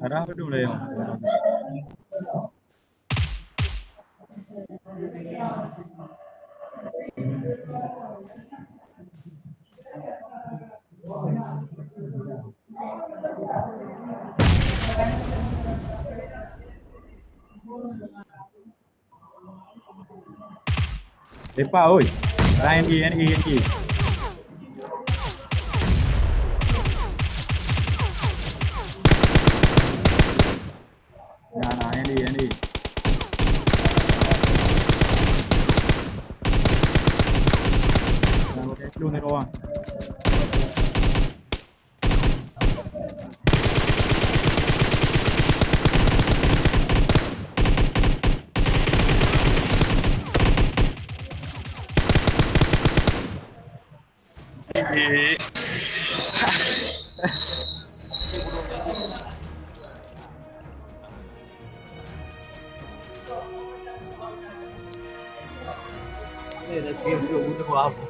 Arah dulu lah yang. Lepas oi. NE. Nah, NE. Jangan pakai clue ni kawan. Dah skip bunuh apa?